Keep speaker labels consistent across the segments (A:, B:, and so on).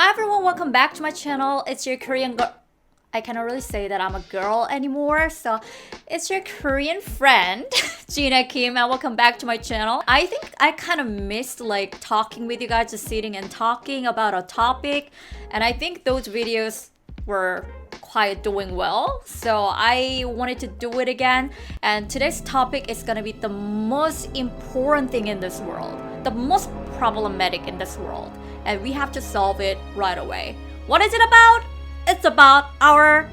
A: Hi everyone, welcome back to my channel. It's your Korean girl. I cannot really say that I'm a girl anymore, so it's your Korean friend, Jina Kim, and welcome back to my channel. I think I kind of missed like talking with you guys, just sitting and talking about a topic, and I think those videos were quite doing well, so I wanted to do it again. And today's topic is gonna be the most important thing in this world, the most problematic in this world, and we have to solve it right away. What is it about? It's about our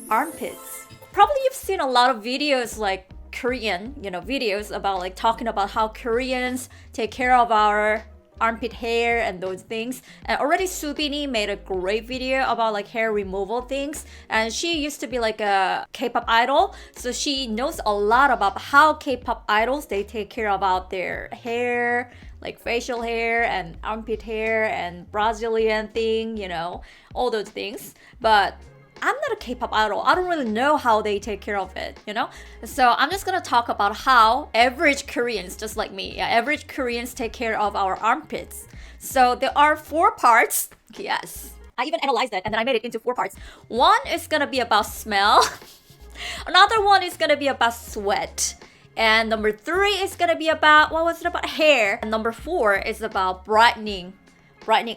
A: armpits. Probably you've seen a lot of videos like Korean, videos about like talking about how Koreans take care of our armpit hair and those things. And already Subini made a great video about like hair removal things, and she used to be like a K-pop idol, so she knows a lot about how K-pop idols they take care about their hair, like facial hair and armpit hair and Brazilian thing, all those things. But I'm not a K-pop idol. I don't really know how they take care of it, So I'm just gonna talk about how average Koreans, just like me, average Koreans take care of our armpits. So there are 4 parts. Yes. I even analyzed it and then I made it into 4 parts. One is gonna be about smell. Another one is gonna be about sweat. And number 3 is gonna be about, what was it about? Hair. And number 4 is about brightening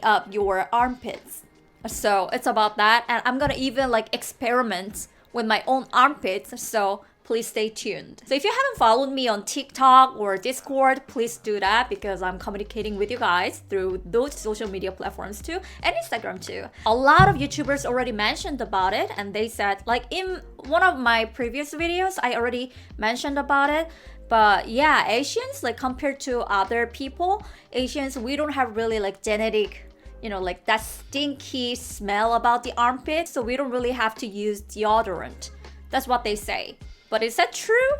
A: up your armpits. So it's about that, and I'm gonna even like experiment with my own armpits, so please stay tuned. So if you haven't followed me on TikTok or Discord, please do that, because I'm communicating with you guys through those social media platforms too, and Instagram too. A lot of YouTubers already mentioned about it, and they said, like in one of my previous videos, I already mentioned about it. But yeah, Asians, like compared to other people, Asians, we don't have really like genetic, like that stinky smell about the armpit, so we don't really have to use deodorant. That's what they say. But is that true?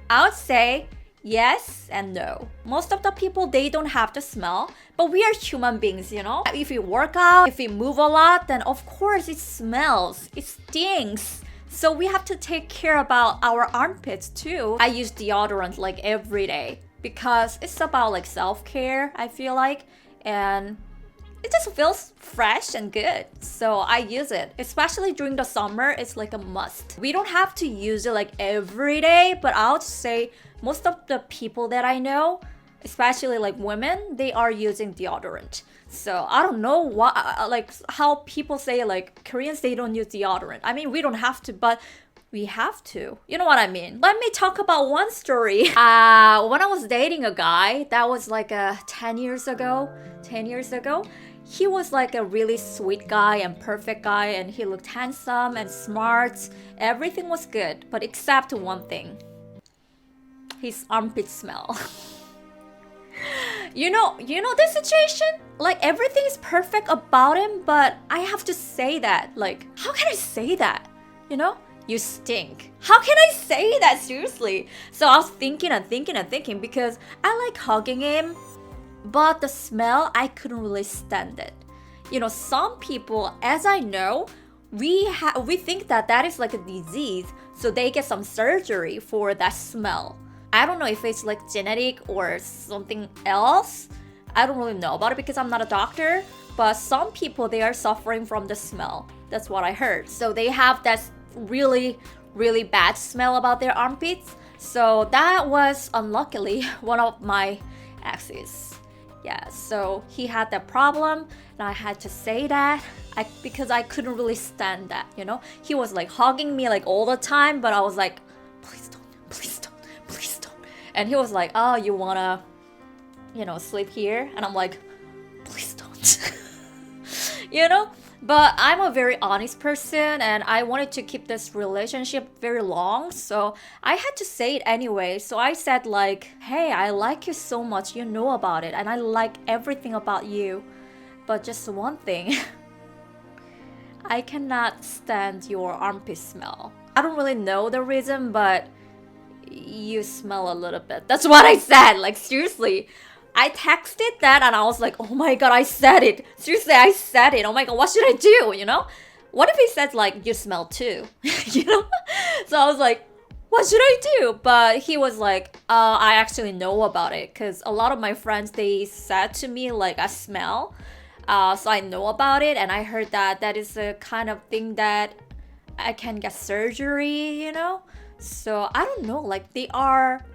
A: I would say yes and no. Most of the people, they don't have the smell, but we are human beings, If we work out, if we move a lot, then of course it smells, it stinks. So we have to take care about our armpits too. I use deodorant like every day because it's about like self-care, I feel like, and it just feels fresh and good. So I use it, especially during the summer. It's like a must. We don't have to use it like every day, but I would say most of the people that I know, especially like women, they are using deodorant. So I don't know what, like how people say like Koreans, they don't use deodorant. I mean, we don't have to, but we have to. You know what I mean? Let me talk about one story. When I was dating a guy, that was like 10 years ago. He was like a really sweet guy and perfect guy, and he looked handsome and smart. Everything was good, but except one thing. His armpit smell. You know this situation? Like everything is perfect about him, but I have to say that. Like, how can I say that? You stink. How can I say that? Seriously. So I was thinking because I like hugging him, but the smell, I couldn't really stand it. Some people, as I know, we think that is like a disease, so they get some surgery for that smell. I don't know if it's like genetic or something else. I don't really know about it because I'm not a doctor, but some people, they are suffering from the smell. That's what I heard. So they have that really, really bad smell about their armpits. So that was unluckily one of my exes. Yeah, so he had that problem, and I had to say that because I couldn't really stand that, He was like hugging me like all the time, but I was like, please don't. And he was like, oh, you wanna, sleep here? And I'm like, please don't. But I'm a very honest person, and I wanted to keep this relationship very long, so I had to say it anyway. So I said like, hey, I like you so much, you know about it, and I like everything about you, but just one thing. I cannot stand your armpit smell. I don't really know the reason, but you smell a little bit. That's what I said. Like, seriously. I texted that and I was like, oh my god, I said it. Seriously, I said it. Oh my god, what should I do? What if he says like, you smell too? So I was like, what should I do? But he was like, I actually know about it, because a lot of my friends, they said to me like, I smell. So I know about it, and I heard that that is a kind of thing that I can get surgery, you know? So I don't know, like they are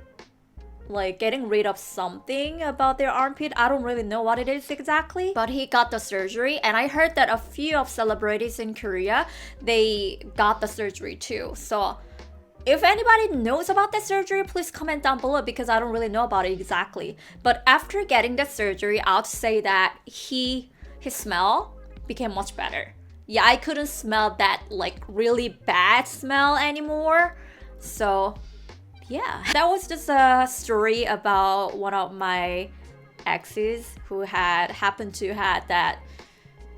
A: like getting rid of something about their armpit. I don't really know what it is exactly, but he got the surgery, and I heard that a few of celebrities in Korea, they got the surgery too. So if anybody knows about the surgery, please comment down below because I don't really know about it exactly. But after getting the surgery, I'll say that his smell became much better. Yeah, I couldn't smell that like really bad smell anymore. So yeah, that was just a story about one of my exes who happened to had that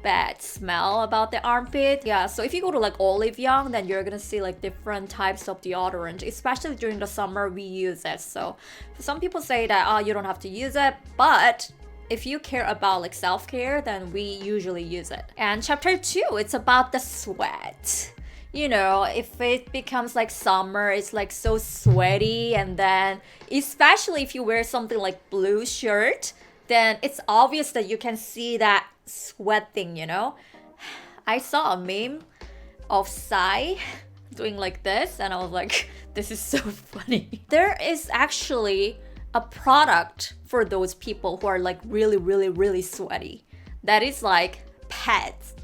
A: bad smell about the armpit. Yeah, so if you go to like Olive Young, then you're gonna see like different types of deodorant, especially during the summer we use it. So some people say that, oh, you don't have to use it, but if you care about like self-care, then we usually use it. And chapter 2, it's about the sweat. You know, if it becomes like summer, it's like so sweaty, and then especially if you wear something like blue shirt, then it's obvious that you can see that sweat thing, you know? I saw a meme of Psy doing like this, and I was like, this is so funny. There is actually a product for those people who are like really, really, really sweaty. That is like pads.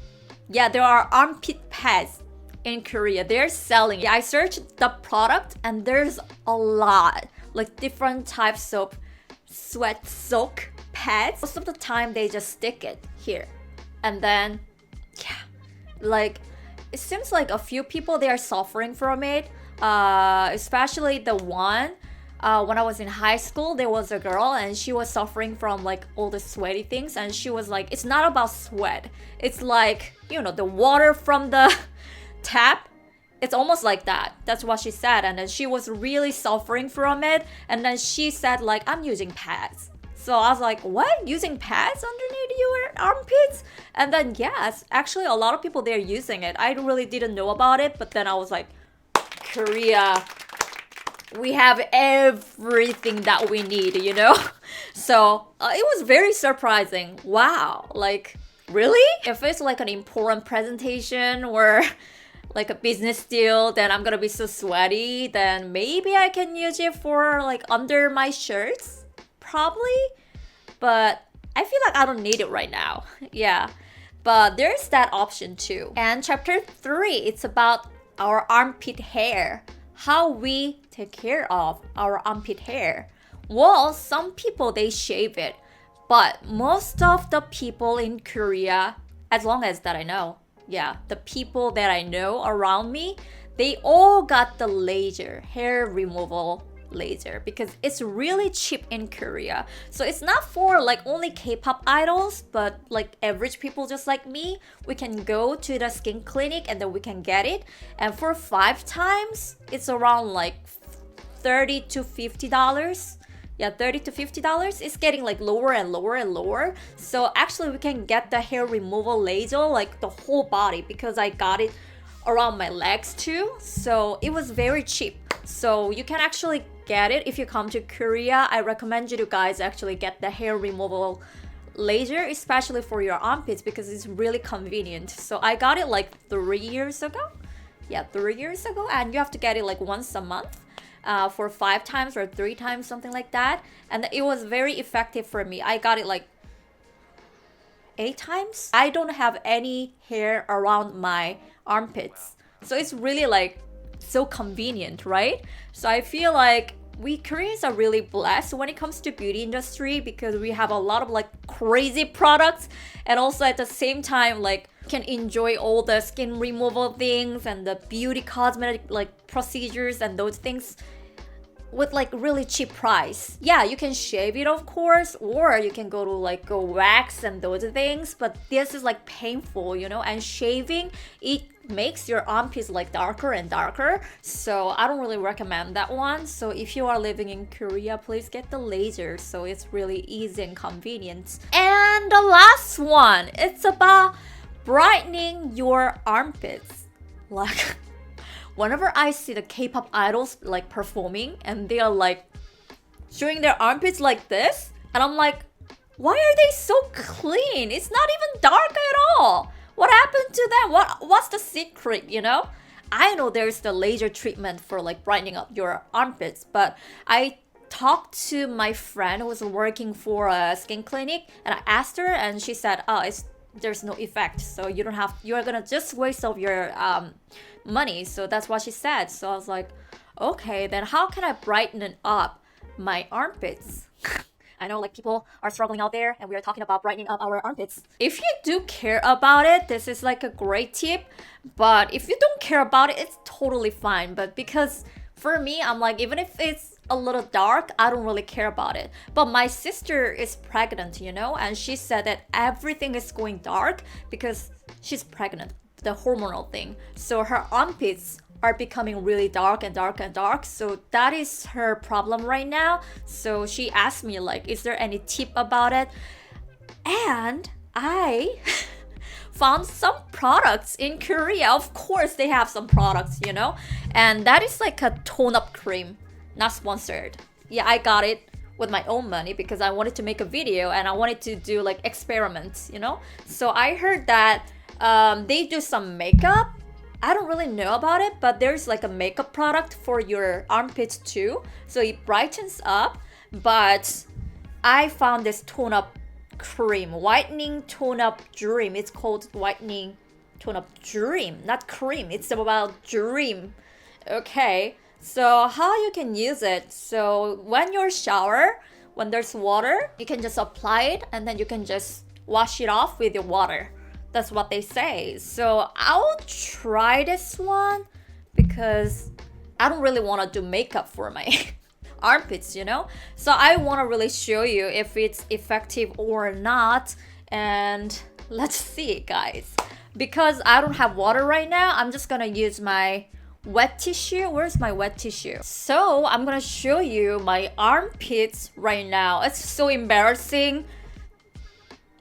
A: Yeah, there are armpit pads in Korea. They're selling. I searched the product and there's a lot, like different types of sweat soak pads. Most of the time they just stick it here, and then yeah, like it seems like a few people they are suffering from it, especially the one when I was in high school. There was a girl and she was suffering from like all the sweaty things, and she was like, it's not about sweat, it's like, you know, the water from the tap, it's almost like that. That's what she said. And then she was really suffering from it, and then she said like, I'm using pads. So I was like, what? Using pads underneath your armpits? And then yes, actually a lot of people they're using it. I really didn't know about it, but then I was like, Korea, we have everything that we need, you know? So it was very surprising. Wow, like really? If it's like an important presentation or like a business deal, then I'm gonna be so sweaty, then maybe I can use it for like under my shirts, probably. But I feel like I don't need it right now. Yeah, but there's that option too. And chapter 3, it's about our armpit hair, how we take care of our armpit hair. Well, some people they shave it, but most of the people in Korea, as long as that I know, yeah, the people that I know around me, they all got the laser, hair removal laser, because it's really cheap in Korea. So it's not for like only K-pop idols, but like average people just like me, we can go to the skin clinic and then we can get it. And for 5 times, it's around like $30 to $50. Yeah, $30 to $50. It's getting like lower and lower and lower. So actually we can get the hair removal laser like the whole body, because I got it around my legs too. So it was very cheap. So you can actually get it if you come to Korea. I recommend you to guys actually get the hair removal laser, especially for your armpits, because it's really convenient. So I got it like 3 years ago. Yeah, 3 years ago, and you have to get it like once a month. For 5 times or 3 times, something like that. And it was very effective for me. I got it like 8 times. I don't have any hair around my armpits, so it's really like so convenient, right? So I feel like we Koreans are really blessed when it comes to beauty industry, because we have a lot of like crazy products, and also at the same time like can enjoy all the skin removal things and the beauty cosmetic like procedures and those things with like really cheap price. Yeah, you can shave it of course, or you can go to like go wax and those things, but this is like painful, you know, and shaving it makes your armpits like darker and darker, so I don't really recommend that one. So if you are living in Korea, please get the laser, so it's really easy and convenient. And the last one, it's about brightening your armpits. Like whenever I see the K-pop idols like performing and they are like showing their armpits like this, and I'm like, Why are they so clean? It's not even dark at all. What happened to them? What's the secret, you know? I know there's the laser treatment for like brightening up your armpits, but I talked to my friend who was working for a skin clinic, and I asked her, and she said, "Oh, there's no effect, so you're gonna just waste of your money." So that's what she said. So I was like, okay, then how can I brighten up my armpits? I know like people are struggling out there, and we are talking about brightening up our armpits. If you do care about it, this is like a great tip. But if you don't care about it, it's totally fine. But because for me, I'm like, even if it's a little dark, I don't really care about it. But my sister is pregnant, you know, and she said that everything is going dark because she's pregnant, the hormonal thing. So her armpits are becoming really dark and dark and dark. So that is her problem right now. So she asked me like, is there any tip about it? And I found some products in Korea. Of course they have some products, you know, and that is like a tone up cream, not sponsored. Yeah, I got it with my own money because I wanted to make a video and I wanted to do like experiments, you know. So I heard that they do some makeup. I don't really know about it, but there's like a makeup product for your armpits too. So it brightens up. But I found this tone up cream, whitening tone up dream. It's called whitening tone up dream, not cream. It's about dream. Okay, so how you can use it? So when you shower, when there's water, you can just apply it and then you can just wash it off with your water. That's what they say. So I'll try this one because I don't really want to do makeup for my armpits, you know? So I want to really show you if it's effective or not. And let's see, guys. Because I don't have water right now, I'm just gonna use my wet tissue. Where's my wet tissue? So I'm gonna show you my armpits right now. It's so embarrassing,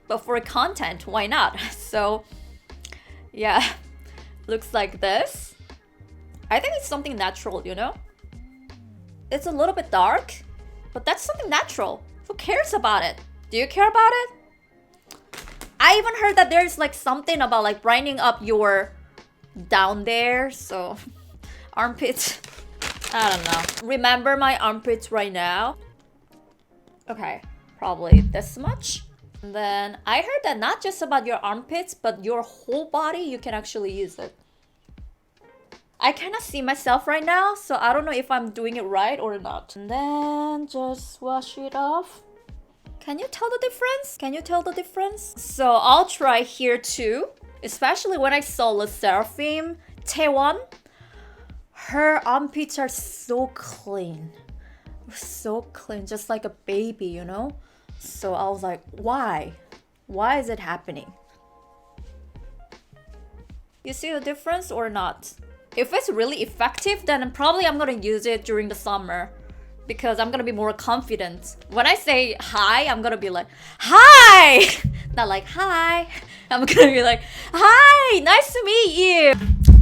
A: but for content, why not? So yeah, looks like this. I think it's something natural, you know? It's a little bit dark, but that's something natural. Who cares about it? Do you care about it? I even heard that there's like something about like brightening up your down there, so armpits. I don't know. Remember my armpits right now? Okay, probably this much. And then I heard that not just about your armpits, but your whole body, you can actually use it. I cannot see myself right now, so I don't know if I'm doing it right or not. And then just wash it off. Can you tell the difference? Can you tell the difference? So I'll try here too. Especially when I saw Le Seraphim, Taewon. Her armpits are so clean. So clean, just like a baby, you know? So I was like, why? Why is it happening? You see the difference or not? If it's really effective, then probably I'm gonna use it during the summer because I'm gonna be more confident. When I say hi, I'm gonna be like, hi! Not like, hi. I'm gonna be like, hi, nice to meet you.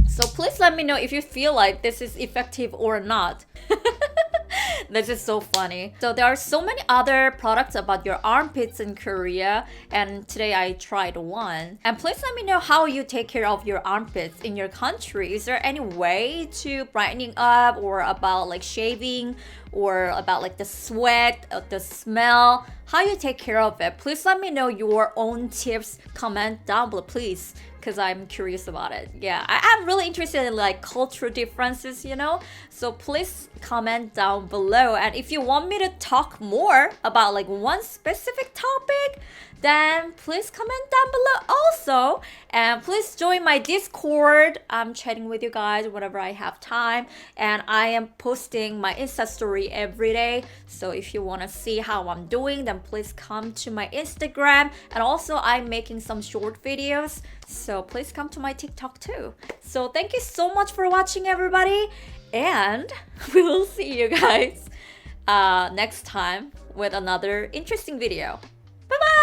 A: So please let me know if you feel like this is effective or not. This is so funny. So there are so many other products about your armpits in Korea, and today I tried one. And please let me know how you take care of your armpits in your country. Is there any way to brightening up, or about like shaving, or about like the sweat, the smell, how you take care of it? Please let me know your own tips. Comment down below, please, because I'm curious about it. Yeah, I'm really interested in like cultural differences, you know? So please comment down below. And if you want me to talk more about like one specific topic, then please comment down below also. And please join my Discord. I'm chatting with you guys whenever I have time. And I am posting my Insta story every day. So if you want to see how I'm doing, then please come to my Instagram. And also I'm making some short videos. So please come to my TikTok too. So thank you so much for watching, everybody. And we will see you guys next time with another interesting video. Bye bye!